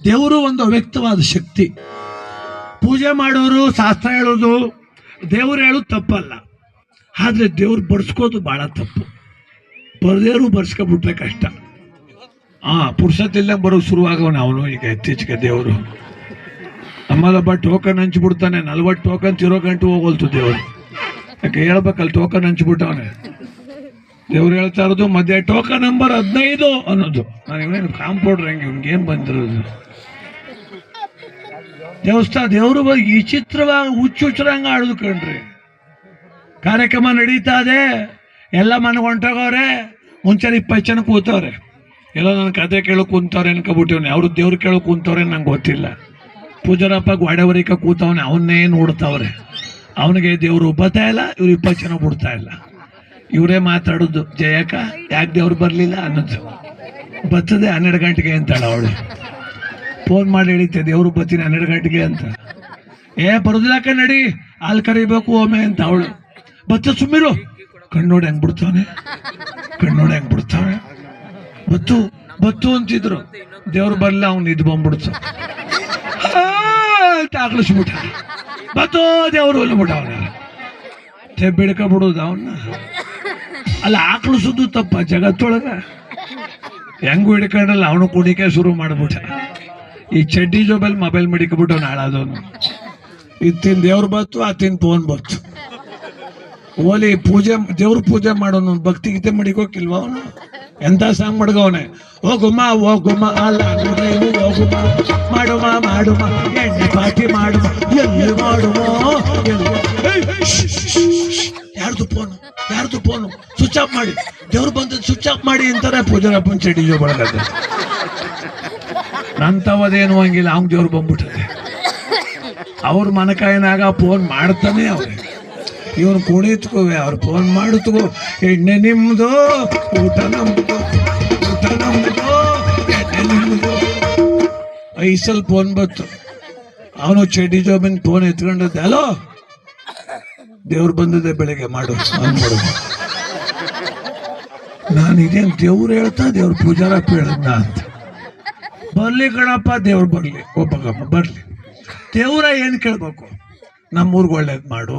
ದೇವರು ಒಂದು ಅವ್ಯಕ್ತವಾದ ಶಕ್ತಿ. ಪೂಜೆ ಮಾಡೋರು ಶಾಸ್ತ್ರ ಹೇಳೋದು, ದೇವ್ರು ಹೇಳೋದು ತಪ್ಪಲ್ಲ, ಆದರೆ ದೇವ್ರು ಬಡ್ಸ್ಕೋದು ಭಾಳ ತಪ್ಪು. ಬರದೇವರು ಬರ್ಸ್ಕೊಬಿಟ್ರೆ ಕಷ್ಟ. ಪುರುಷತ್ತಿಲ್ಲ ಬರೋದು ಶುರುವಾಗವನು ಅವನು. ಈಗ ಇತ್ತೀಚೆಗೆ ದೇವರು ನಮ್ಮಲ್ಲೊಬ್ಬ ಟೋಕನ್ ಹಂಚ್ಬಿಡ್ತಾನೆ, 40 ಟೋಕನ್ ತಿರೋ ಗಂಟು ಹೋಗೋಲ್ತು ದೇವರು. ಯಾಕೆ ಹೇಳ್ಬೇಕಲ್ಲ, ಟೋಕನ್ ಹಂಚ್ಬಿಟ್ಟವನೆ. ದೇವ್ರು ಹೇಳ್ತಾ ಇರೋದು ಮಧ್ಯೆ ಟೋಕನ್ ನಂಬರ್ 15 ಅನ್ನೋದು. ನಾನು ಇವನೇನು ಕಾಂಪೌಂಡ್ರ್ ಹೆಂಗೆ ಇವ್ನಿಗೇನು ಬಂದಿರೋದು. ದೇವರು ಈ ಚಿತ್ರವಾಗಿ ಹುಚ್ಚುಚ್ಚರಂಗ ಆಡೋದು ಕಣ್ರಿ. ಕಾರ್ಯಕ್ರಮ ನಡೀತಾ ಇದೆ, ಎಲ್ಲ ಮನೆಗೆ ಹೊಂಟೋಗವ್ರೆ. ಮುಂಚೆ 20 ಜನ ಕೂತವ್ರೆ. ಎಲ್ಲೋ ನನ್ನ ಕತೆ ಕೇಳೋ ಕೂತವ್ರೆ ಅನ್ಕೊಬಿಟ್ಟಿವ್ನೆ. ಅವರು ದೇವ್ರು ಕೇಳೋ ಕೂತವ್ರೆ ನಂಗೆ ಗೊತ್ತಿಲ್ಲ. ಪೂಜಾರಪ್ಪ ಗೋಡೆವರಿಕ ಕೂತವನೆ, ಅವನ್ನೇ ನೋಡ್ತಾವ್ರೆ. ಅವನಿಗೆ ದೇವರು ಬತ್ತಾ ಇಲ್ಲ, ಇವ್ರು 20 ಜನ ಬಿಡ್ತಾ ಇಲ್ಲ. ಇವರೇ ಮಾತಾಡೋದು, ಜಯಕ್ಕ ಯಾಕೆ ದೇವ್ರು ಬರಲಿಲ್ಲ ಅನ್ನೋದು. ಬರ್ತದೆ 12 ಗಂಟೆಗೆ ಅಂತಾಳೆ ಅವಳು. ಫೋನ್ ಮಾಡಿ ಹೇಳಿದ್ದೆ ದೇವ್ರು ಬರ್ತೀನಿ 12 ಗಂಟೆಗೆ ಅಂತ. ಬರೋದಿಲ್ಲ ನಡಿ, ಹಾಲು ಕರಿಬೇಕು ಒಮ್ಮೆ ಅಂತ ಅವಳು. ಬತ್ತ ಸುಮ್ಮಿರು, ಕಣ್ಣೋಡಿ ಹೆಂಗ್ ಬಿಡ್ತಾವನೆ, ಕಣ್ಣೋಡಿ ಹೆಂಗ್ ಬಿಡ್ತಾವೆ. ಬತ್ತು ಅಂತಿದ್ರು, ದೇವ್ರು ಬರಲ್ಲ, ಅವ್ನು ಇದು ಬಂದ್ಬಿಡ್ತು ತಾಕಳಿಸ್ಬಿಟ್ಟ. ಬತ್ತೋ ದೇವ್ರು ಅಲ್ಬಿಟ್ಟ ಅವನ ಬಿಡ್ಕೊಬಿಡೋದು ಅವನ್ನ. ಅಲ್ಲ, ಆಕಳಿಸೋದು ತಪ್ಪ ಜಗತ್ತೊಳಗ. ಹೆಂಗು ಹಿಡ್ಕೊಂಡಲ್ಲ, ಅವನು ಕುಣಿಕೆ ಶುರು ಮಾಡ್ಬಿಟ್ಟ. ಈ ಚಡ್ಡಿ ಜೋಬಲ್ಲಿ ಮೊಬೈಲ್ ಮಡಿಕ್ಬಿಟ್ಟು ಅವ್ನು ಹಾಳಾದವನು. ಇತ್ತಿನ ದೇವ್ರು ಬತ್ತು, ಆತಿನ ಫೋನ್ ಬತ್ತು. ಓಲಿ ದೇವ್ರ ಪೂಜೆ ಮಾಡೋನು, ಭಕ್ತಿ ಗೀತೆ ಮಡಿಕೋಕಿಲ್ವ ಅವನು. ಎಂತ ಸಾಂಗ್ ಮಡ್ಗವನೆ. ಹೋಗುಮ್ಮ ಅಲ್ಲ ಹೋಗುಮ್ಮ, ಮಾಡುಮ ಎಣ್ಣೆ ಪಾಟಿ ಮಾಡುಮ, ಎಲ್ಲಿ ಮಾಡುವ ಯಾರ್ದು ಫೋನು ಸ್ವಿಚ್ ಆಫ್ ಮಾಡಿ, ದೇವ್ರು ಬಂದ ಸ್ವಿಚ್ ಆಫ್ ಮಾಡಿ ಅಂತಾರೆ ಪೂಜಾರಪ್ಪನ ಚಡ್ಡಿ ಜೋಬಳಗದೆ. ನಂತವದೇನು ಹಂಗಿಲ್ಲ, ಅವ್ನ ದೇವ್ರು ಬಂದ್ಬಿಟ್ಟದೆ. ಅವ್ರ ಮನಕಾಯಿನಾಗ ಫೋನ್ ಮಾಡ್ತಾನೆ ಅವ್ರೆ. ಇವನು ಕುಣಿತ್ಕೋವೆ, ಅವ್ರು ಫೋನ್ ಮಾಡುತ್ತಗೋ, ಎಣ್ಣೆ ನಿಮ್ದು ಊಟ ನಮ್ದು ಎಣ್ಣೆ ನಿಮ್ದು. 5 ಸಲ ಫೋನ್ ಬತ್ತು. ಅವನು ಚಡ್ಡಿ ಜೋಬಿನ ಫೋನ್ ಎತ್ಕೊಂಡದ್ದು, ಹಲೋ ದೇವ್ರು ಬಂದಿದೆ ಬೆಳಿಗ್ಗೆ ಮಾಡು ಅಂದ್ಬಿಡು. ನಾನು ಇದೇನು ದೇವ್ರು ಹೇಳ್ತಾ ದೇವ್ರು ಪೂಜಾರಪ್ಪ ಹೇಳದ್ನ ಅಂತ. ಬರ್ಲಿ ಕಣಪ್ಪ, ದೇವ್ರು ಬರ್ಲಿ, ಒಬ್ಬಗಮ್ಮ ಬರ್ಲಿ. ದೇವ್ರ ಏನು ಕೇಳ್ಬೇಕು? ನಮ್ಮೂರ್ಗೆ ಒಳ್ಳೇದು ಮಾಡು,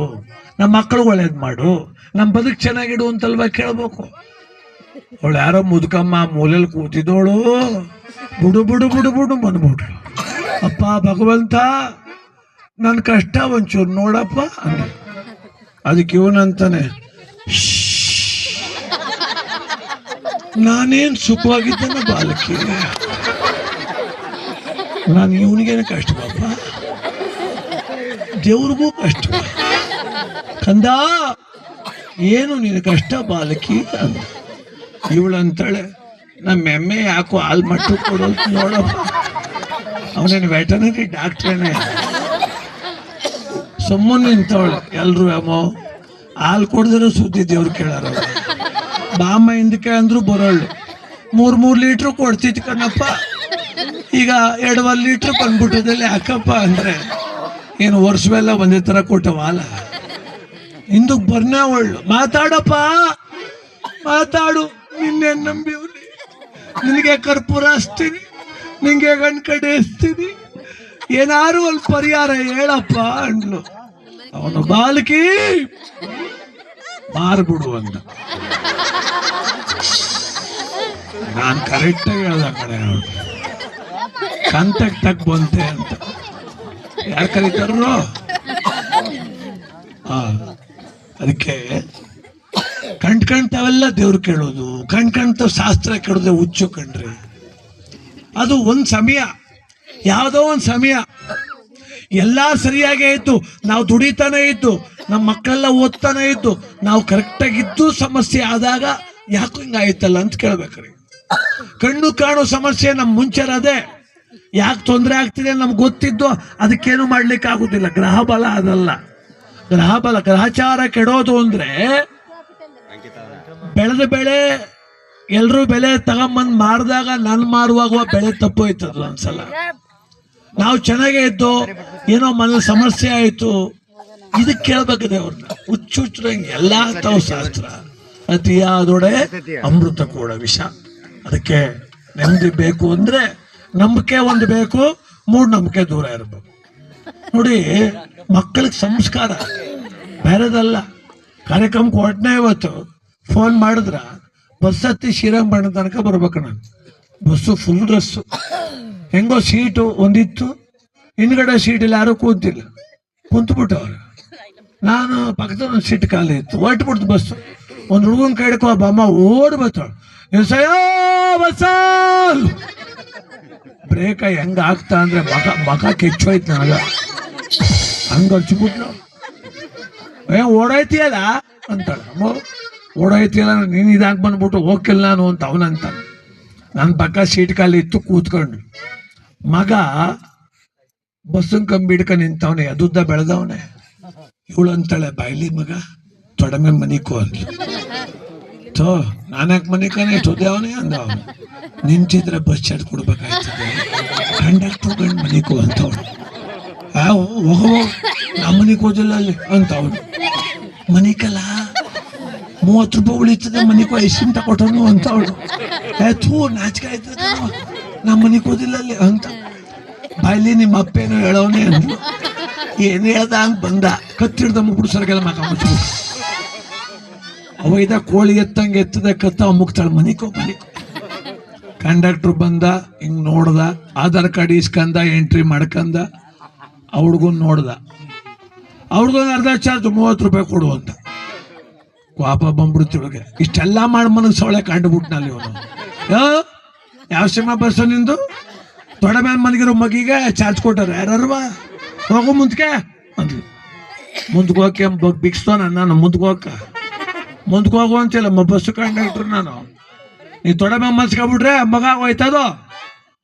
ನಮ್ಮ ಮಕ್ಕಳಿಗೆ ಒಳ್ಳೇದು ಮಾಡು, ನಮ್ಮ ಬದುಕು ಚೆನ್ನಾಗಿಡು ಅಂತಲ್ವ ಕೇಳ್ಬೇಕು. ಅವಳು ಯಾರೋ ಮುದುಕಮ್ಮ ಮೂಲೆಯಲ್ಲಿ ಕೂತಿದ್ದೋಳು, ಬುಡು ಬಂದ್ಬಿಟ್ರು. ಅಪ್ಪ ಭಗವಂತ, ನನ್ನ ಕಷ್ಟ ಒಂಚೂರು ನೋಡಪ್ಪ ಅಂದ. ಅದಕ್ಕೆ ಇವನಂತಾನೆ, ನಾನೇನು ಸುಖವಾಗಿದ್ದೇನೆ ಬಾಲಕಿ, ನಾನು ಇವನಿಗೇನು ಕಷ್ಟ ಪಾಪ, ದೇವ್ರಿಗೂ ಕಷ್ಟ ಕಂದ, ಏನು ನಿನ್ನ ಕಷ್ಟ ಬಾಲಕಿ ಅಂದ. ಇವಳಂತಾಳೆ, ನಮ್ಮ ಎಮ್ಮೆ ಯಾಕೋ ಹಾಲು ಮಟ್ಟು ಕೊಡೋದು ನೋಡಪ್ಪ. ಅವನೇನು ವೆಟನರಿ ಡಾಕ್ಟ್ರೇನೆ. ಸುಮ್ಮನೆ ನಿಂತವಳೆ. ಎಲ್ರು ಅಮ್ಮೋ ಹಾಲು ಕೊಡಿದ್ರೆ ಸುದ್ದಿ ದೇವ್ರು ಕೇಳಾರ. ಬಾಮ್ಮ ಹಿಂದಕ್ಕೆ ಅಂದ್ರು ಬರೋಳು. 3 ಲೀಟ್ರು ಕೊಡ್ತಿತ್ತು ಕಣಪ್ಪ, ಈಗ 2 ಲೀಟ್ರ್ ಬಂದ್ಬಿಟ್ಟದಲ್ಲಿ ಯಾಕಪ್ಪ ಅಂದರೆ ಏನು ವರ್ಷವೆಲ್ಲ ಒಂದೇ ಥರ ಕೊಟ್ಟವ ಅಲ್ಲ. ಹಿಂದಕ್ಕೆ ಬರ್ನೇ ಒಳ್ಳು. ಮಾತಾಡಪ್ಪ ಮಾತಾಡು, ನಿನ್ನೆ ನಂಬಿವ್ನಿ, ನಿನಗೆ ಕರ್ಪೂರ ಹಚ್ತೀನಿ, ನಿಂಗೆ ಗಂಡ್ಕಡೆ ಹಚ್ತೀನಿ, ಏನಾರು ಒಂದು ಪರಿಹಾರ ಹೇಳಪ್ಪ ಅಂದ್ಲು. ಅವನು ಬಾಲಕಿ ಮಾರ್ಬಿಡು ಅಂದ. ನಾನು ಕರೆಕ್ಟಾಗಿ ಹೇಳ್ದ ಕಡೆ, ಅವಳು ಕಂತಕ್ಕೆ ತಕ್ಕ ಬಂತೆ ಅಂತ. ಯಾರು ಕರೀತಾರೋ ಅದಕ್ಕೆ ಕಣ್ತಾವೆಲ್ಲ ದೇವ್ರು ಕೇಳೋದು, ಕಣ್ತಾವ್ ಶಾಸ್ತ್ರ ಕೇಳೋದು ಹುಚ್ಚು ಕಣ್ರಿ. ಅದು ಒಂದು ಸಮಯ, ಯಾವುದೋ ಒಂದು ಸಮಯ ಎಲ್ಲ ಸರಿಯಾಗೇ ಇತ್ತು, ನಾವು ದುಡಿತಾನೆ ಇತ್ತು, ನಮ್ಮ ಮಕ್ಕಳೆಲ್ಲ ಓದ್ತಾನೆ ಇತ್ತು, ನಾವು ಕರೆಕ್ಟಾಗಿದ್ದು ಸಮಸ್ಯೆ ಆದಾಗ ಯಾಕೆ ಹಿಂಗಾಯ್ತಲ್ಲ ಅಂತ ಕೇಳ್ಬೇಕ್ರಿ. ಕಣ್ಣು ಕಾಣೋ ಸಮಸ್ಯೆ ನಮ್ಮ ಮುಂಚೆರದೆ, ಯಾಕೆ ತೊಂದರೆ ಆಗ್ತಿದೆ ನಮ್ಗೆ ಗೊತ್ತಿದ್ದು ಅದಕ್ಕೇನು ಮಾಡ್ಲಿಕ್ಕೆ ಆಗುದಿಲ್ಲ. ಗ್ರಹ ಬಲ ಅದಲ್ಲ. ಗ್ರಹಚಾರ ಕೆಡೋದು ಅಂದ್ರೆ ಬೆಳೆದ ಬೆಳೆ ಎಲ್ರೂ ಬೆಲೆ ತಗೊಂಬಂದು ಮಾರಿದಾಗ ನಾನು ಮಾರುವಾಗ ಬೆಳೆ ತಪ್ಪೋಯ್ತದ ಒಂದ್ಸಲ. ನಾವು ಚೆನ್ನಾಗೇ ಇದ್ದು ಏನೋ ಮನೇಲಿ ಸಮಸ್ಯೆ ಆಯ್ತು, ಇದಕ್ಕೆ ಕೇಳ್ಬೇಕಿದೆ ಅವ್ರನ್ನ. ಹುಚ್ಚುಚ್ಚರಂಗೆ ಎಲ್ಲ ತಾವು ಶಾಸ್ತ್ರ. ಅತಿಯಾದೊಡೆ ಅಮೃತ ಕೂಡ ವಿಷ. ಅದಕ್ಕೆ ನೆಮ್ಮದಿ ಬೇಕು ಅಂದ್ರೆ ನಂಬಿಕೆ ಒಂದು ಬೇಕು, ಮೂಢನಂಬಿಕೆ ದೂರ ಇರಬೇಕು. ನೋಡಿ, ಮಕ್ಕಳಿಗೆ ಸಂಸ್ಕಾರ ಬೇರೆದಲ್ಲ. ಕಾರ್ಯಕ್ರಮಕ್ಕೆ ಹೊರಟನೆ ಇವತ್ತು ಫೋನ್ ಮಾಡಿದ್ರ ಬಸ್ ಹತ್ತಿ ಶ್ರೀರಂಗಪಟ್ಟಣ ತನಕ ಬರ್ಬೇಕು. ನಾನು ಬಸ್ಸು ಫುಲ್ ಡ್ರೆಸ್ಸು, ಹೆಂಗೋ ಸೀಟು ಒಂದಿತ್ತು, ಹಿಂದ್ಗಡೆ ಸೀಟಲ್ಲಿ ಯಾರೂ ಕೂತಿಲ್ಲ, ಕುಂತ್ಬಿಟ್ಟವ್ರು. ನಾನು ಪಕ್ಕದ ಒಂದು ಸೀಟ್ ಖಾಲಿ ಇತ್ತು, ಹೊರಟ್ಬಿಡ್ತು ಬಸ್ಸು. ಒಂದು ಹುಡುಗನ ಕೈ ಹಿಡ್ಕೊ ಅಮ್ಮ ಓಡಿ ಬರ್ತಾಳು, ಬಸ್ಸಲ್ ಬ್ರೇಕ ಹೆಂಗ ಆಗ್ತಾ ಅಂದ್ರೆ ಮಗ ಕೆಚ್ಚೋಯ್ತು ನನಗ. ಹಂಗ ಹಚ್ಬಿಟ್ಲು, ಓಡಾಯ್ತಿಯಲ್ಲ ಅಂತಾಳ. ಅಮ್ಮ ಓಡಾಯ್ತಿಯಲ್ಲ, ನೀನು ಇದಾಗಿ ಬಂದ್ಬಿಟ್ಟು ಹೋಗಿಲ್ಲ ನಾನು ಅಂತ ಅವನಂತ. ನನ್ನ ಪಕ್ಕ ಸೀಟ್ ಖಾಲಿ ಇತ್ತು, ಕೂತ್ಕೊಂಡು. ಮಗ ಬಸ್ಸನ್ ಕಂಬಿ ಹಿಡ್ಕ ನಿಂತವನೆ, ಅದುದ್ದ ಬೆಳೆದವನೆ. ಇವಳು ಅಂತಾಳೆ, ಬಾಯ್ಲಿ ಮಗ ತೊಡಮೆ ಮನಿಕೋ ಅಂತ. ನಾನ್ಯಾಕೆ ಮನಿಕಾನೆ ತೊದವನೇ ಅಂದ ಅವನು. ನಿಂತಿದ್ರೆ ಬಸ್ ಚಾರ್ಜ್ ಕೊಡ್ಬೇಕಾಯ್ತದೆ, ಕಂಡಕ್ಟರ್ ಗಂಡು ಮನಿಕೋ ಅಂತವನು. ಹೋಗೋ ನಮ್ಮ ಮನಿಗೆ ಹೋದಿಲ್ಲ ಅಲ್ಲಿ ಅಂತ ಅವನು. ಮನಿಕಲ್ಲ 30 ರೂಪಾಯಿ ಉಳಿತದೆ, ಮನಿಕೋ ಎಷ್ಟು ಕೊಟ್ಟನು ಅಂತ ಅವಳು. ನಾಚಿಕೆ ಆಯ್ತದ, ನಮ್ಮ ಮನಿಗೆ ಹೋದಿಲ್ಲ ಅಲ್ಲಿ ಅಂತ. ಬಾಯ್ಲಿ ನಿಮ್ಮ ಅಪ್ಪೇನೋ ಹೇಳೋನೇ ಅಂದ್ಲು. ಏನು ಹೇಳ್ದ ಹಂಗೆ ಬಂದ, ಕತ್ತಿಡ್ದ ಮುಗ್ಬಿಡ್ಸರ್ಗೆಲ್ಲ ಮಕ ಮುಚ್ಚಿಬಿಟ್ಟು. ಅವೈದ ಕೋಳಿ ಎತ್ತಂಗೆ ಎತ್ತದ ಕತ್ತ ಮುಗ್ತಾಳ, ಮನಿಕೋ. ಕಂಡಕ್ಟ್ರು ಬಂದ, ಹಿಂಗ್ ನೋಡ್ದ, ಆಧಾರ್ ಕಾರ್ಡ್ ಇಸ್ಕಂದ, ಎಂಟ್ರಿ ಮಾಡ್ಕಂದ. ಅವ್ರಿಗೂ ನೋಡ್ದ, ಅವ್ರಿಗೊಂದು ಅರ್ಧ ಚಾರ್ಜ್ 30 ರೂಪಾಯಿ ಕೊಡು ಅಂತ. ಪಾಪ ಬಂದ್ಬಿಡ್ತಿವ್ಳಿಗೆ. ಇಷ್ಟೆಲ್ಲ ಮಾಡಿ ಮನಗ್ ಸೊಳ್ಳೆ ಕಂಡುಬಿಟ್ನಲ್ಲಿ ಇವನು. ಯಾವ ಸಿನಿಮಾ ಬಸ್ಸು ನಿಂದು? ದೊಡ್ಡ ಮ್ಯಾನ್ ಮಲಗಿರೋ ಮಗಿಗೆ ಚಾರ್ಜ್ ಕೊಟ್ಟಾರ ಯಾರಲ್ವಾ? ಹೋಗು ಮುಂದಕ್ಕೆ ಅಂದ್ಲು. ಮುಂದಕ್ಕೆ ಹೋಗಕ್ಕೆ ಬಿಕ್ಸ್ತೋ ನಾನು ಮುಂದಕ್ಕೆ ಹೋಗು ಅಂತಿಲ್ಲ ಬಸ್ಸು ಕಂಡಕ್ಟ್ರು. ನಾನು ನೀ ದೊಡ್ಡ ಮ್ಯಾನ್ ಮನ್ಸ್ಕೊಬಿಟ್ರೆ ಮಗ ಹೋಯ್ತದೋ,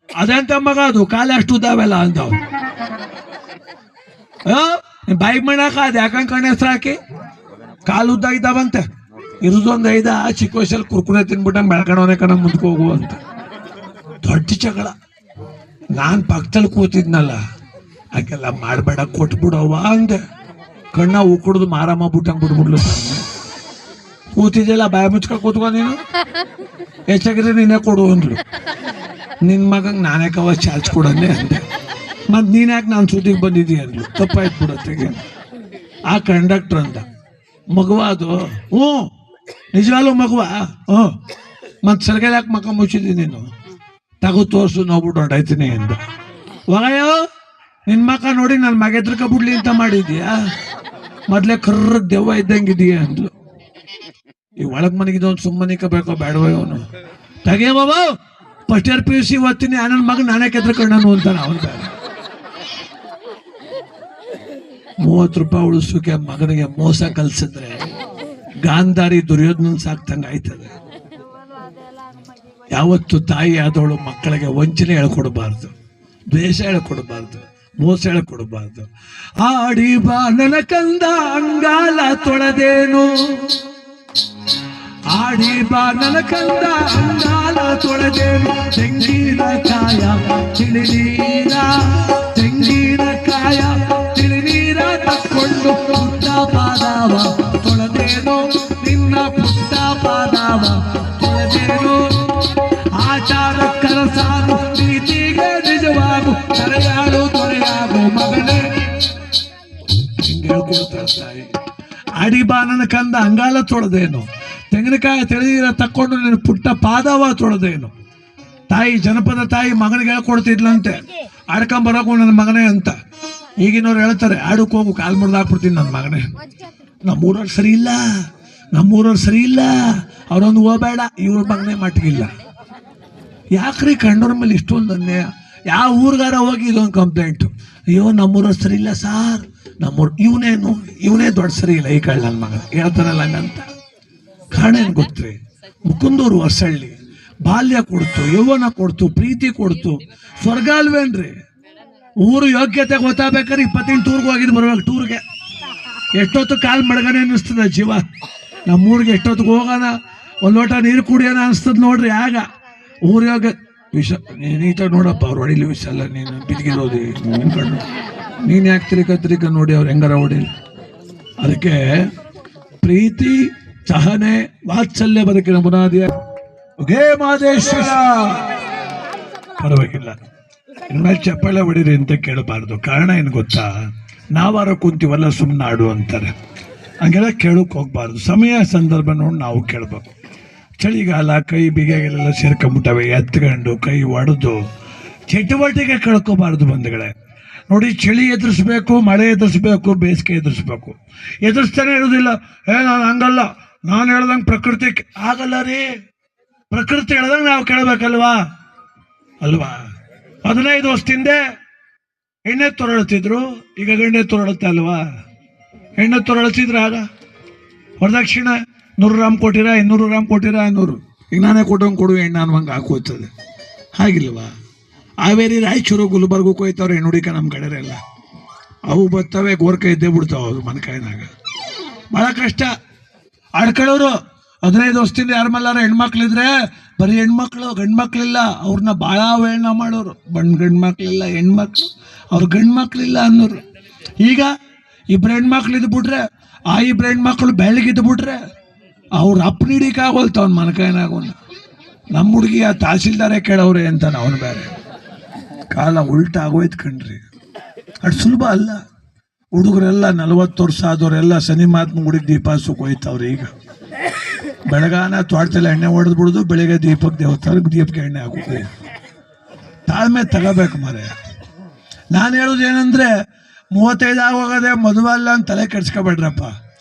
ಅದಂತ ಮಗ ಅದು ಕಾಲೇ ಅಷ್ಟು ಉದ್ದಾವೆಲ್ಲ ಅಂತಾವ್. ಬೈಕ್ ಮಾಡಾಕ ಅದು ಯಾಕಂಗೆ ಕಣ್ಣೆ ಹೆಸ್ರು ಹಾಕಿ ಕಾಲು ಉದ್ದ ಇದ್ದಾವಂತೆ. ಇರೋದೊಂದು 5 ಚಿಕ್ಕ ವಯಸ್ಸಲ್ಲಿ ಕುರ್ಕುರೆ ತಿನ್ಬಿಟ್ಟಂಗೆ ಬೆಳ್ಕೊಂಡವನೇ ಕಣ ಮುಂದಕ್ಕೆ ಹೋಗು ಅಂತ. ದೊಡ್ಡ ಜಗಳ. ನಾನು ಪಕ್ಕದಲ್ಲಿ ಕೂತಿದ್ನಲ್ಲ, ಹಾಗೆಲ್ಲ ಮಾಡಬೇಡ ಕೊಟ್ಬಿಡವ್ವ ಅಂದೆ. ಕಣ್ಣ ಉಕ್ಕುಡ್ದು ಮಾರಮ್ಮ ಬಿಟ್ಟಂಗೆ ಬಿಟ್ಬಿಡ್ಲು. ಕೂತಿದ್ಯಲ್ಲ, ಬಾಯ ಮುಚ್ಕ ಕೂತ್ಕೊ, ನೀನು ಹೆಚ್ಚಾಗಿದ್ರೆ ನೀನೇ ಕೊಡು ಅಂದ್ಲು. ನಿನ್ನ ಮಗಂಗೆ ನಾನೇ ಕವ ಚಾರ್ಜ್ ಕೊಡಂದೆ ಅಂದೆ. ಮತ್ತು ನೀನು ಯಾಕೆ ನಾನು ಸುದ್ದಿಗೆ ಬಂದಿದ್ದೀಯ ಅಂದ್ಲು. ತಪ್ಪಾಯ್ತು ಬಿಡತ್ತೆಗೆ. ಆ ಕಂಡಕ್ಟ್ರ್ ಅಂದ, ಮಗುವ ಅದು? ಹ್ಞೂ ನಿಜವಾಗ್ಲೂ ಮಗುವ? ಹ್ಞೂ. ಮತ್ತು ಸರ್ಗಲ್ ಯಾಕೆ ಮಕ ಮುಚ್ಚಿದ್ದೀನಿ ನೀನು? ತಗೋ ತೋರಿಸು, ನೋಡ್ಬಿಟ್ಟು ಹೊರಟಾಯ್ತೀನಿ ಅಂದ. ಒಗಯೋ ನಿನ್ನ ಮಕ ನೋಡಿ ನನ್ನ ಮಗ ಎದ್ರಕ ಬಿಡ್ಲಿ ಅಂತ ಮಾಡಿದ್ಯಾ? ಮೊದಲೇ ಕರ್ರಗ್ ದೆವ್ವ ಇದ್ದಂಗಿದೀಯ ಅಂದ್ಲು. ಈ ಒಳಗ್ ಮನೆಗಿದವನು ಸುಮ್ಮನಿಕ ಬೇಕೋ ಬೇಡವೋ ಅವನು. ತಗೇ ಬಾಬಾ ಫಸ್ಟ್ ಇಯರ್ PUC ಓದ್ತೀನಿ, ನನ್ನ ಮಗ ನಾನೇ ಕೆದ್ರಕೊಂಡನು ಅಂತಾನೆ ಅವನು. 30 ರೂಪಾಯಿ ಉಳಿಸೋಕೆ ಮಗನಿಗೆ ಮೋಸ ಕಲ್ಸಿದ್ರೆ ಗಾಂಧಾರಿ ದುರ್ಯೋಧನ ಸಾಕ್ತಂಗೆ ಆಯ್ತದೆ. ಯಾವತ್ತು ತಾಯಿ ಆದವಳು ಮಕ್ಕಳಿಗೆ ವಂಚನೆ ಹೇಳ್ಕೊಡ್ಬಾರ್ದು, ದ್ವೇಷ ಹೇಳ್ಕೊಡ್ಬಾರ್ದು, ಮೋಸ ಹೇಳ್ಕೊಡ್ಬಾರ್ದು. ಆಡಿ ಬಾ ನನ್ನ ಕಂದ ಅಂಗಾಲ ತೊಳೆದೇನು, ಆಡಿ ಬಾ ನನ್ನ ಕಂದ ಅಂಗಾಲ ತೊಳೆದೇನು. ತೆಂಗಿನಕಾಯ ತಿಳಿನೀರ, ತೆಂಗಿನಕಾಯ ತಿಳಿನೀರ ತಕ್ಕೊಂಡು ಪುಟ್ಟ ಪಾದವ ತೊಳೆದೇನು, ನಿನ್ನ ಪುಟ್ಟ ಪಾದವ ತೊಳೆದೇನು. ಆಚಾರಕ್ಕರ ಸಾರು ಪ್ರೀತಿಗೆ ನಿಜವಾಗು, ಕರೆಯಾಡು ತೊರೆಯಾಗು ಮಗನೇ. ಹಿಂಗೆ ಹೇಳ್ಕೊಡ್ತಾರೆ ತಾಯಿ. ಆಡಿ ಬಾ ನನ್ನ ಕಂದ ಅಂಗಾಲ ತೊಳೆದೇನು, ತೆಂಗಿನಕಾಯಿ ತಿಳಿನೀರ ತಕ್ಕೊಂಡು ನಿನ್ನ ಪುಟ್ಟ ಪಾದವ ತೊಳೆದೇನು. ತಾಯಿ, ಜನಪದ ತಾಯಿ ಮಗನಿಗೆ ಹೇಳ್ಕೊಡ್ತಿದ್ಲಂತೆ, ಆಡ್ಕೊಂಬರೋಕು ನನ್ನ ಮಗನೇ ಅಂತ. ಈಗಿನವ್ರು ಹೇಳ್ತಾರೆ, ಆಡಕ್ಕೆ ಹೋಗು ಕಾಲು ಮುರಿದು ಹಾಕ್ಬಿಡ್ತೀನಿ ನನ್ನ ಮಗನೇ. ನಮ್ಮೂರವ್ರು ಸರಿ ಇಲ್ಲ, ನಮ್ಮೂರವ್ರು ಸರಿ ಇಲ್ಲ, ಅವರೊಂದು ಹೋಗಬೇಡ, ಇವ್ರ ಮಗನೇ ಮಟ್ಟಿಗಿಲ್ಲ. ಯಾಕ್ರಿ ಕಂಡವ್ರ ಮೇಲೆ ಇಷ್ಟೊಂದು ಅನ್ಯಾಯ? ಯಾವ ಊರ್ಗಾರ ಹೋಗಿ ಇದೊಂದು ಕಂಪ್ಲೇಂಟು, ಅಯ್ಯೋ ನಮ್ಮೂರವ್ರು ಸರಿ ಇಲ್ಲ ಸಾರ್, ನಮ್ಮೂರು ಇವನೇ ದೊಡ್ಡ ಸರಿ ಇಲ್ಲ ಈ ಕಳ್ಳ ನನ್ನ ಮಗ ಹೇಳ್ತಾನಲ್ಲ ಹಂಗಂತ. ಕಾರಣ ಏನು ಗೊತ್ತ್ರಿ? ಮುಕುಂದೂರು ಹೊಸಳ್ಳಿ ಬಾಲ್ಯ ಕೊಡ್ತು, ಯೌವನ ಕೊಡ್ತು, ಪ್ರೀತಿ ಕೊಡ್ತು, ಸ್ವರ್ಗ ಅಲ್ವೇನ್ರಿ? ಊರು ಯೋಗ್ಯತೆ ಗೊತ್ತಾಗ್ಬೇಕಾದ್ರೆ 28 ಟೂರ್ಗೆ ಹೋಗಿದ್ದು ಬರ್ಬೇಕು. ಟೂರ್ಗೆ ಎಷ್ಟೊತ್ತು ಕಾಲು ಮಡಗನೆ ಅನ್ನಿಸ್ತದೆ ಜೀವ. ನಮ್ಮೂರಿಗೆ ಎಷ್ಟೊತ್ತಿಗೆ ಹೋಗೋಣ, ಒಂದು ಲೋಟ ನೀರು ಕುಡಿಯೋಣ ಅನಿಸ್ತದ ನೋಡ್ರಿ. ಆಗ ಊರು ಯೋಗ್ಯ ವಿಷ ನೀತ ನೋಡಪ್ಪ, ಅವ್ರು ಹೊಡಿಲಿ ವಿಷ ಅಲ್ಲ, ನೀನು ಬಿದ್ಗಿರೋದು ಕಣ್ಣು, ನೀನು ಯಾಕೆ ತಿರುಕ ನೋಡಿ ಅವ್ರು ಹೆಂಗಾರ ಹೊಡಿಲಿ. ಅದಕ್ಕೆ ಪ್ರೀತಿ, ಸಹನೆ, ವಾತ್ಸಲ್ಯ ಬದುಕಿನ ಬುನಾದಿಯ. ಹೇ ಮಾದೇಶ್ವರ, ಪರವಾಗಿಲ್ಲ. ಇನ್ಮೇಲೆ ಚಪ್ಪಾಳೆ ಹೊಡೀರಿ ಅಂತ ಕೇಳಬಾರ್ದು. ಕಾರಣ ಏನು ಗೊತ್ತಾ, ನಾವಾರ ಕುಂತೀವಲ್ಲ ಸುಮ್ಮನೆ ಆಡು ಅಂತಾರೆ, ಹಂಗೆಲ್ಲ ಕೇಳೋಕೆ ಹೋಗ್ಬಾರ್ದು. ಸಮಯ ಸಂದರ್ಭ ನೋಡಿ ನಾವು ಕೇಳಬೇಕು. ಚಳಿಗಾಲ ಕೈ ಬಿಗೆಗಳೆಲ್ಲ ಸೇರ್ಕೊಂಬಿಟ್ಟವೆ, ಎತ್ಕೊಂಡು ಕೈ ಒಡೆದು ಚಟುವಟಿಕೆ ಕಳ್ಕೊಬಾರ್ದು ಬಂಧುಗಳೇ. ನೋಡಿ, ಚಳಿ ಎದುರಿಸ್ಬೇಕು, ಮಳೆ ಎದುರಿಸ್ಬೇಕು, ಬೇಸಿಗೆ ಎದುರಿಸ್ಬೇಕು. ಎದುರಿಸ್ತಾನೆ ಇರೋದಿಲ್ಲ. ನಾನು ಹಂಗಲ್ಲ, ನಾನು ಹೇಳ್ದಂಗೆ ಪ್ರಕೃತಿ ಆಗಲ್ಲ ರೀ. ಪ್ರಕೃತಿ ಹೇಳ್ದಂಗೆ ನಾವು ಕೇಳಬೇಕಲ್ವಾ ಅಲ್ವಾ? 15 ವರ್ಷದಿಂದ ಎಣ್ಣೆ ತೊರಳ್ತಿದ್ರು, ಈಗ ಗಂಡೆ ತೊರಳುತ್ತೆ ಅಲ್ವಾ? ಎಣ್ಣೆ ತೊರಳ್ತಿದ್ರು ಆಗ ವರದಕ್ಷಿಣೆ 100 ಗ್ರಾಮ್ ಕೊಟ್ಟಿರ, 200 ಗ್ರಾಮ್ ಕೊಟ್ಟಿರ, 500. ಈಗ ನಾನೇ ಕೊಟ್ಟಂಗೆ ಕೊಡು ಎಣ್ಣೆ ಅನ್ನುವಂಗೆ ಹಾಕೋಯ್ತದೆ. ಹಾಗಿಲ್ವಾ? ಹಾವೇರಿ, ರಾಯಚೂರು, ಗುಲ್ಬರ್ಗಕ್ಕೆ ಹೋಯ್ತವ್ರೆ ಹೆಣ್ಣುಡಿಕ. ನಮ್ಮ ಕಡೆರೆಲ್ಲ ಅವು ಬರ್ತವೆ, ಗೋರ್ಕ ಇದ್ದೇ ಬಿಡ್ತಾವೆ ಅವ್ರು ಮನಕಾಯಿನಾಗ. ಭಾಳ ಕಷ್ಟ ಆಡ್ಕೊಳ್ಳೋರು. 15 ವರ್ಷದಿಂದ ಯಾರ ಮಲ್ಲಾರ ಹೆಣ್ಮಕ್ಳಿದ್ರೆ ಬರೀ ಹೆಣ್ಮಕ್ಳು, ಗಂಡು ಮಕ್ಳಿಲ್ಲ. ಅವ್ರನ್ನ ಭಾಳ ಅವಹೇಳನ ಮಾಡೋರು. ಗಂಡು ಮಕ್ಳಿಲ್ಲ, ಹೆಣ್ಮಕ್ಳು, ಅವ್ರು ಗಂಡು ಮಕ್ಳಿಲ್ಲ ಅನ್ನೋರು. ಈಗ 2 ಹೆಣ್ಮಕ್ಳು ಇದ್ಬಿಟ್ರೆ, ಆ 2 ಹೆಣ್ಮಕ್ಳು ಬೆಳಗಿದ್ಬಿಟ್ರೆ ಅವ್ರು ಅಪ್ಪ ಹಿಡಿಕಾಗೋಲ್ತ ಅವ್ನ ಮನಕಾಯಿನಾಗ. ನಮ್ಮ ಹುಡುಗಿ ಆ ತಹಸೀಲ್ದಾರೇ ಕೇಳವ್ರೆ ಅಂತಾನೆ ಅವನು ಬೇರೆ. ಕಾಲ ಉಲ್ಟ ಆಗೋಯ್ತು ಕಣ್ರಿ. ಅದು ಸುಲಭ ಅಲ್ಲ. ಹುಡುಗರೆಲ್ಲ 40 ವರ್ಷ ಆದವರೆಲ್ಲ ಶನಿ ಮಹಾತ್ಮ ಗುಡಿಗೆ ದೀಪ ಸುಖ ಹೋಯ್ತವ್ರೆ. ಈಗ ಬೆಳಗಾನ ತೋಟದಲ್ಲಿ ಎಣ್ಣೆ ಹೊಡೆದು ಬಿಡೋದು, ಬೆಳಿಗ್ಗೆ ದೀಪಕ್ಕೆ ಎಣ್ಣೆ ಹಾಕೋದು. ತಾಳ್ಮೆ ತಗೋಬೇಕು ಮಾರೆ. ನಾನು ಹೇಳೋದು ಏನಂದ್ರೆ, 35 ಆಗೋಗದೆ ಮದುವೆ ಅಲ್ಲ ಅಂತ ತಲೆ ಕೆಡ್ಸ್ಕೊಬೇಡ್ರಪ್ಪ.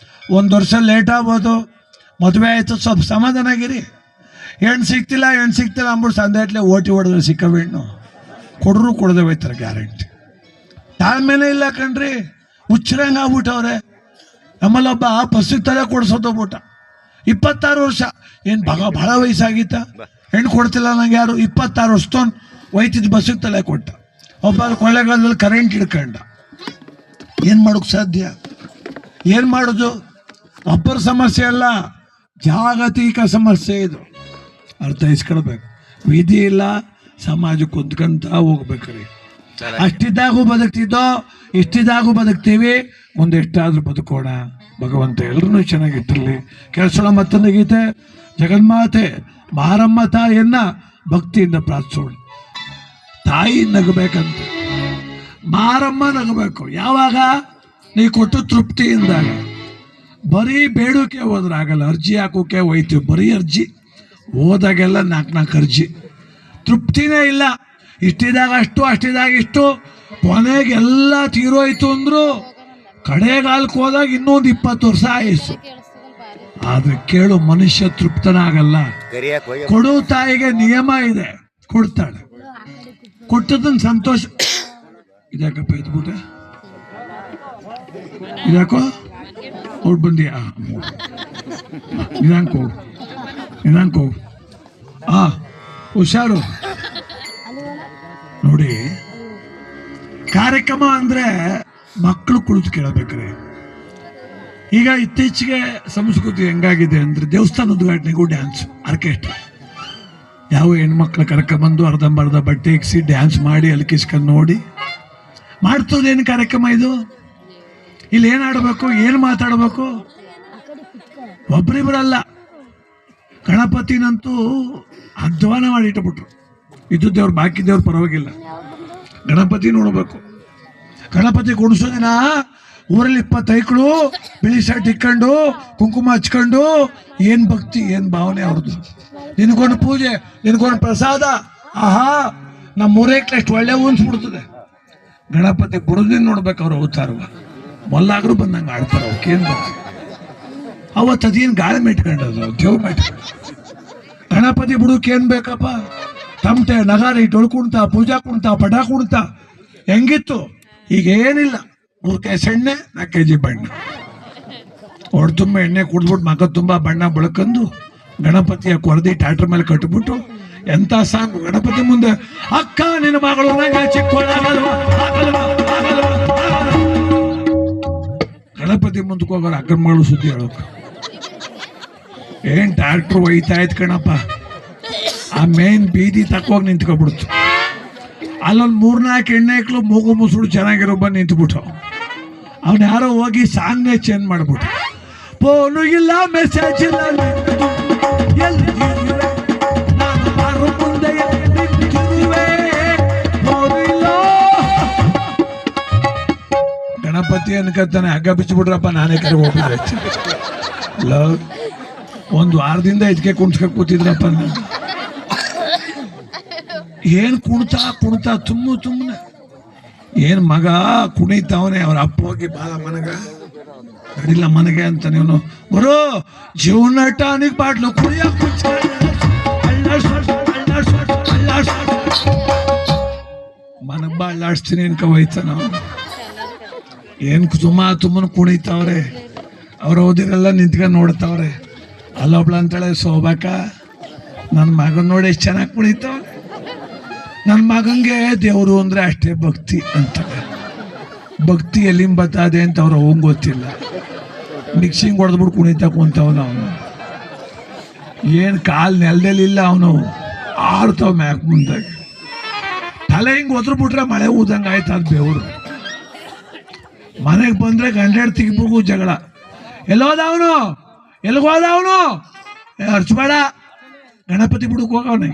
1 ವರ್ಷ ಲೇಟ್ ಆಗ್ಬೋದು, ಮದುವೆ ಆಯ್ತು, ಸ್ವಲ್ಪ ಸಮಾಧಾನ ಆಗಿರಿ. ಹೆಣ್ಣು ಸಿಗ್ತಿಲ್ಲ ಅಂದ್ಬಿಟ್ಟು ಸಂದೇಟ್ಲೆ ಓಟಿ ಹೊಡೆದ್ರೆ ಸಿಕ್ಕವ ಹೆಣ್ಣು ಕೊಡ್ರು ಕೊಡದೆ ಹೋಯ್ತಾರೆ ಗ್ಯಾರಂಟಿ. ತಾಳ್ಮೆನೇ ಇಲ್ಲ ಕಣ್ರಿ. ಹುಚ್ಚರಂಗೆ ಆಗ್ಬಿಟ್ಟವ್ರೆ. ನಮ್ಮಲ್ಲೊಬ್ಬ ಬಸ್ಸಿಗೆ ತಲೆ ಕೊಡ್ಸೋದೋಗ್ಬಿಟ್ಟ. 26 ವರ್ಷ. ಏನು ಭಾಳ ವಯಸ್ಸಾಗಿತ್ತ? ಹೆಣ್ಣು ಕೊಡ್ತಿಲ್ಲ ನಂಗೆ ಯಾರು. 26 ವರ್ಷದವನು ಒಯ್ತಿದ್ದು ಬಸ್ಸಿಗೆ ತಲೆ ಕೊಟ್ಟ. ಒಬ್ಬ ಕೊಳ್ಳೆಗಾಲದಲ್ಲಿ ಕರೆಂಟ್ ಹಿಡ್ಕೊಂಡ. ಏನು ಮಾಡೋಕ್ಕೆ ಸಾಧ್ಯ? ಏನು ಮಾಡೋದು? ಒಬ್ಬರ ಸಮಸ್ಯೆ ಅಲ್ಲ, ಜಾಗತಿಕ ಸಮಸ್ಯೆ ಇದು. ಅರ್ಥೈಸ್ಕೊಳ್ಬೇಕು. ವಿಧಿ ಇಲ್ಲ, ಸಮಾಜಕ್ಕೆ ಹೊಂದ್ಕೊಂತ ಹೋಗ್ಬೇಕ್ರಿ. ಅಷ್ಟಿದ್ದಾಗೂ ಬದುಕ್ತಿದ್ದೋ, ಇಷ್ಟಿದ್ದಾಗೂ ಬದುಕ್ತೀವಿ, ಮುಂದೆ ಎಷ್ಟಾದ್ರೂ ಬದುಕೋಣ. ಭಗವಂತ ಎಲ್ಲರೂ ಚೆನ್ನಾಗಿಟ್ಟಿರಲಿ. ಕೇಳಿಸೋಣ ಮತ್ತೊಂದು ಗೀತೆ. ಜಗನ್ಮಾತೆ ಮಾರಮ್ಮ ತಾಯಿಯನ್ನ ಭಕ್ತಿಯಿಂದ ಪ್ರಾರ್ಥಿಸೋಣ. ತಾಯಿ ನಗಬೇಕಂತ, ಮಾರಮ್ಮ ನಗಬೇಕು. ಯಾವಾಗ? ನೀ ಕೊಟ್ಟು ತೃಪ್ತಿಯಿಂದಾಗ. ಬರೀ ಬೇಡೋಕೆ ಹೋದ್ರೆ ಆಗಲ್ಲ. ಅರ್ಜಿ ಹಾಕೋಕೆ ಹೋಯ್ತೀವಿ, ಬರೀ ಅರ್ಜಿ. ಹೋದಾಗೆಲ್ಲ 4 ಅರ್ಜಿ. ತೃಪ್ತಿನೇ ಇಲ್ಲ. ಇಷ್ಟಿದಾಗ ಅಷ್ಟು, ಅಷ್ಟಿದಾಗ ಇಷ್ಟು, ಕೊನೆಗೆಲ್ಲ ತೀರೋಯ್ತು ಅಂದ್ರು ಕಡೆಗಾಲಕ್ಕೆ ಹೋದಾಗ ಇನ್ನೊಂದು 20 ವರ್ಷ ಆಯಸ್ಸು. ಆದ್ರೆ ಕೇಳು, ಮನುಷ್ಯ ತೃಪ್ತನಾಗಲ್ಲ. ಕೊಡು ತಾಯಿಗೆ ನಿಯಮ ಇದೆ, ಕೊಡ್ತಾಳೆ. ಕೊಟ್ಟದನ್ನ ಸಂತೋಷ. ಇದ್ಯಾಕಪ್ಪ ಎದ್ಬಿಟ್ಟೆ? ಇದ್ಯಾಕೋ ಅವ್ರು ಬಂದಿಯಾ? ನಿಧಾನಕ್ಕೆ ಹುಷಾರು. ನೋಡಿ, ಕಾರ್ಯಕ್ರಮ ಅಂದ್ರೆ ಮಕ್ಕಳು ಕುಳಿತು ಕೇಳಬೇಕ್ರಿ. ಈಗ ಇತ್ತೀಚೆಗೆ ಸಂಸ್ಕೃತಿ ಹೆಂಗಾಗಿದೆ ಅಂದ್ರೆ, ದೇವಸ್ಥಾನ ಉದ್ಘಾಟನೆಗೂ ಡ್ಯಾನ್ಸ್, ಆರ್ಕೆಸ್ಟ್ರಾ. ಯಾವ ಹೆಣ್ಮಕ್ಳು ಕರ್ಕೊಂಬಂದು ಅರ್ಧಂಬರ್ಧ ಬಟ್ಟೆ ಇಕ್ಸಿ ಡ್ಯಾನ್ಸ್ ಮಾಡಿ ಅಲ್ಕಿಸ್ಕೊಂಡು ನೋಡಿ ಮಾಡ್ತದೇನು ಕಾರ್ಯಕ್ರಮ ಇದು? ಇಲ್ಲಿ ಏನು ಆಡಬೇಕು, ಏನು ಮಾತಾಡಬೇಕು? ಒಬ್ಬರಿಬ್ಬರಲ್ಲ. ಗಣಪತಿನಂತೂ ಅಧ್ವಾನ ಮಾಡಿ ಇಟ್ಟಬಿಟ್ರು. ಇದು ದೇವ್ರು, ಬಾಕಿ ದೇವ್ರು ಪರವಾಗಿಲ್ಲ. ಗಣಪತಿ ನೋಡಬೇಕು. ಗಣಪತಿ ಕುಣಿಸೋ ದಿನ ಊರಲ್ಲಿ 25 ಬಿಳಿ ಶರ್ಟ್ ಇಕ್ಕೊಂಡು ಕುಂಕುಮ ಹಚ್ಕೊಂಡು, ಏನ್ ಭಕ್ತಿ, ಏನ್ ಭಾವನೆ ಅವ್ರದ್ದು. ನಿನಗೊಂದು ಪೂಜೆ, ನಿನಗೊಂದು ಪ್ರಸಾದ. ಆಹಾ, ನಮ್ಮ ಊರೇಕ್ಲೆ ಎಷ್ಟು ಒಳ್ಳೆ ಉನ್ಸ್ಬಿಡ್ತದೆ. ಗಣಪತಿ ಬುಡದಿನ ನೋಡ್ಬೇಕು ಅವ್ರು ಅವತಾರವ. ಮೊಲ್ಲಾಗ್ರು ಬಂದಂಗೆ ಆಡ್ತಾರೆ. ಅವಕ್ಕೇನು ಭಕ್ತಿ. ಅವತ್ತು ಅದೇನು ಗಾಳಿ ಮೆಟ್ಕೊಂಡದು, ದೇವ್ರು ಮೆಟ್ಕೊಂಡು. ಗಣಪತಿ ಬುಡಕ್ಕೆ ಏನ್ ಬೇಕಪ್ಪ? ತಮಟೆ, ನಗಾರಿ, ಡೊಳ್ ಕುಣ್ತ, ಪೂಜಾ ಕುಣ್ತ, ಪಟ ಕುಣ್ತ. ಹೆಂಗಿತ್ತು? ಈಗ ಏನಿಲ್ಲ. 3 ಕೆಜಿ ಎಣ್ಣೆ, 4 ಕೆಜಿ ಬಣ್ಣ. ಹೊಡೆ ತುಂಬ ಎಣ್ಣೆ ಕುಡ್ದ್ಬಿಟ್ಟು ಮಗ ತುಂಬ ಬಣ್ಣ ಬೆಳ್ಕೊಂಡು ಗಣಪತಿಯ ಕೊರದಿ ಟ್ಯಾಟ್ರ್ ಮೇಲೆ ಕಟ್ಬಿಟ್ಟು ಎಂತ ಸಾಂಗ್ ಗಣಪತಿ ಮುಂದೆ. ಅಕ್ಕ ನಿನ್ನ ಮಗಳು ನಂಗೆ ಚಿಕ್ಕವಳಾಗಲ್ವಾ, ಗಣಪತಿ ಮುಂದಕ್ಕೆ ಹೋಗೋರು ಅಕ್ಕನ ಮಗಳು ಸುದ್ದಿ ಹೇಳೋಕೆ. ಏನ್ ಟ್ಯಾಕ್ಟ್ರ್ ಒಯ್ತಾ ಇತ್ತು ಕಣಪ್ಪ. ಆ ಮೇನ್ ಬೀದಿ ತಕ್ಕೋಗಿ ನಿಂತ್ಕೊಬಿಡ್ತು. ಅಲ್ಲೊಂದು 3-4 ಎಣ್ಣೆಕ್ಳು ಮೂಗು ಮುಸುಡು ಚೆನ್ನಾಗಿರೋ ಬಂದು ನಿಂತ್ಬಿಟ್ಟು. ಅವ್ನು ಯಾರೋ ಹೋಗಿ ಸಾಂಗ್ನೇ ಚೇಂಜ್ ಮಾಡ್ಬಿಟ್ಟು. ಫೋನು ಇಲ್ಲ, ಮೆಸೇಜ್ ಇಲ್ಲ, ನಾನು ಮುಂದೆ ಫೋನು ಗಣಪತಿ ಅನ್ಕತ್ತಾನೆ, ಹಗ್ಗ ಬಿಚ್ಚಿಬಿಡ್ರಪ್ಪ ನಾನೇ ಕರೆ ಹೋಗ್ಬಿಡ್ರೆ ಅಲ್ಲ. ಒಂದು ವಾರದಿಂದ ಇದಕ್ಕೆ ಕುಣ್ಸ್ಕೊಂಡ್ ಕೂತಿದ್ರಪ್ಪ ನಾನು. ಏನ್ ಕುಣ್ತಾ ಸುಮ್ಮನೆ ಏನ್ ಮಗ ಕುಣಿತಾವನೆ. ಅವ್ರ ಅಪ್ಪ ಹೋಗಿ ಬಾಲ ಮನಗ ನಡಿಲ್ಲ ಮನೆಗೆ ಅಂತ ನೀವು ಬರೋ ಜೀವನ ಟಾನಿಕ್ ಬಾಟ್ಲು ಕುಡಿಯ ಮನಗ್ ಬಾ ಅಳ್ಳಾಡ್ಸ್ತೀನಿ ಅನ್ಕ ಹೋಯ್ತ ನಾವು. ಏನ್ ತುಮ್ಮನ ಕುಣಿತಾವ್ರೆ. ಅವ್ರ ಓದಿರೆಲ್ಲ ನಿಂತ್ಕೊಂಡು ನೋಡ್ತಾವ್ರೆ. ಅಲ್ಲೊಬ್ಳ ಅಂತಾಳೆ ಸೋಬಾಕ, ನನ್ನ ಮಗನ್ ನೋಡಿ ಎಷ್ಟು ಚೆನ್ನಾಗಿ ಕುಣಿತಾವ್ರೆ. ನನ್ನ ಮಗಂಗೆ ದೇವರು ಅಂದ್ರೆ ಅಷ್ಟೇ ಭಕ್ತಿ ಅಂತಾರೆ. ಭಕ್ತಿ ಎಲ್ಲಿಂದ ಬರ್ತದೆ ಅಂತ ಅವ್ರು ಅವಂಗೆ ಗೊತ್ತಿಲ್ಲ. ಮಿಕ್ಸಿಂಗ್ ಹೊಡೆದ್ಬಿಟ್ಟು ಕುಣಿತಾ ಕುಂತವನು. ಅವನು ಏನು ಕಾಲು ನೆಲದಲ್ಲಿಲ್ಲ, ಅವನು ಆಡ್ತಾವ ಮ್ಯಾಕ್ ಮುಂದಾಗ. ತಲೆ ಹಿಂಗೆ ಒದ್ರು ಬಿಟ್ರೆ ಮಳೆ ಊದಂಗೆ ಆಯ್ತು. ಅದು ಬೆವರು. ಮನೆಗೆ ಬಂದ್ರೆ ಗಂಡೇಡ್ ತೆಗಿಬೇಕು ಜಗಳ. ಎಲ್ಲೋದವನು ಎಲ್ಲಿಗೋದವನು ಅರ್ಚಬೇಡ. ಗಣಪತಿ ಬಿಡಕ್ಕೆ ಹೋಗವನೆ,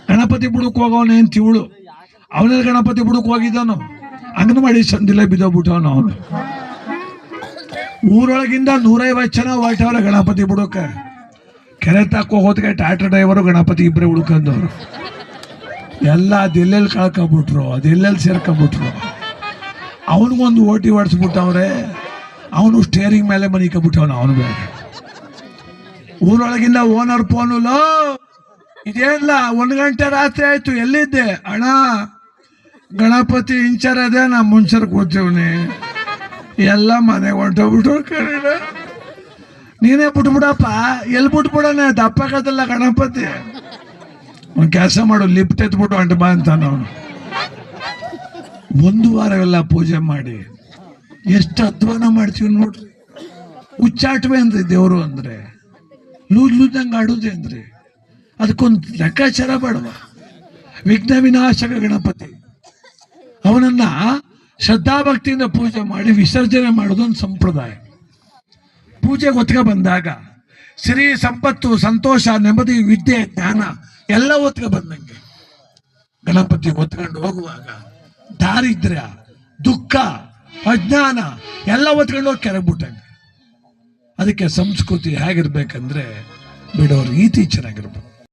ಗಣಪತಿ ಬಿಡಕ್ಕೆ ಹೋಗವನೆ ಅಂತ ಇವಳು. ಅವನಲ್ಲಿ ಗಣಪತಿ ಬಿಡಕ್ಕೆ ಹೋಗಿದ್ದಾನು. ಅಂಗನವಾಡಿ ಸಂದಿಲ್ಲ ಬಿದ್ದೋಗ್ಬಿಟ್ಟವನು. ಅವನು ಊರೊಳಗಿಂದ 150 ಜನ ಹೊರಟವ್ರೆ ಗಣಪತಿ ಬಿಡೋಕೆ. ಕೆರೆ ತಾಕೋ ಹೋದ್ಗೆ ಟಾಟಾ ಡ್ರೈವರು ಗಣಪತಿ ಇಬ್ಬರೇ ಉಳ್ಕೊಂಡವ್ರು. ಎಲ್ಲ ಅದೆಲ್ಲೆಲ್ಲಿ ಕಳ್ಕೊಬಿಟ್ರು, ಅದೆಲ್ಲೆಲ್ಲಿ ಸೇರ್ಕೊಂಬಿಟ್ರು. ಅವನಿಗೊಂದು ಓಟಿ ಹೊಡ್ಸ್ಬಿಟ್ಟವ್ರೆ. ಅವನು ಸ್ಟೇರಿಂಗ್ ಮೇಲೆ ಮನಿಕೊಬಿಟ್ಟವನು. ಅವನು ಬೇರೆ ಊರೊಳಗಿಂದ ಓನರ್ ಫೋನುಲ್ಲ, ಇದೇನಿಲ್ಲ 1 ಗಂಟೆ ರಾತ್ರಿ ಆಯ್ತು, ಎಲ್ಲಿದ್ದೆ ಅಣ್ಣ? ಗಣಪತಿ ಇಂಚರ್ ಅದೇ, ನಾ ಮುಂಚರ್ ಕೂತೀವ್ನಿ. ಎಲ್ಲ ಮನೆಗೆ ಹೊಂಟೋಗ್ಬಿಟ್ಟು ಕರೀಡ. ನೀನೇ ಬಿಟ್ಬಿಡಪ್ಪ. ಎಲ್ಲಿ ಬಿಟ್ಬಿಡೋಣ? ದಪ್ಪಕದಲ್ಲ ಗಣಪತಿ. ಒಂದು ಕೆಲಸ ಮಾಡು, ಲಿಫ್ಟ್ ಎತ್ಬಿಟ್ಟು ಹೊಂಟ ಬಾ ಅಂತ ಅವನು. 1 ವಾರವೆಲ್ಲ ಪೂಜೆ ಮಾಡಿ ಎಷ್ಟು ಅಧ್ವಾನ ಮಾಡ್ತೀವಿ ನೋಡ್ರಿ. ಹುಚ್ಚಾಟವೇ ಅಂದ್ರಿ ದೇವರು ಅಂದ್ರೆ. ಲೂದಂಗೆ ಆಡೋದೇ ಅಂದ್ರಿ. ಅದಕ್ಕೊಂದು ಲೆಕ್ಕಾಚಾರ ಬೇಡವ? ವಿಘ್ನ ವಿನಾಶಕ ಗಣಪತಿ, ಅವನನ್ನ ಶ್ರದ್ಧಾಭಕ್ತಿಯಿಂದ ಪೂಜೆ ಮಾಡಿ ವಿಸರ್ಜನೆ ಮಾಡೋದೊಂದು ಸಂಪ್ರದಾಯ. ಪೂಜೆಗೆ ಒತ್ಕ ಬಂದಾಗ ಸಿರಿ ಸಂಪತ್ತು ಸಂತೋಷ ನೆಮ್ಮದಿ ವಿದ್ಯೆ ಜ್ಞಾನ ಎಲ್ಲ ಒತ್ಕ ಬಂದಂಗೆ. ಗಣಪತಿ ಒತ್ಕೊಂಡು ಹೋಗುವಾಗ ದಾರಿದ್ರ್ಯ ದುಃಖ ಅಜ್ಞಾನ ಎಲ್ಲ ಒತ್ಕೊಂಡು ಹೋಗಿ ಕೆರಗ್ಬಿಟ್ಟಂಗೆ. ಅದಕ್ಕೆ ಸಂಸ್ಕೃತಿ ಹೇಗಿರ್ಬೇಕಂದ್ರೆ ಬಿಡೋರು ರೀತಿ ಚೆನ್ನಾಗಿರ್ಬೇಕು.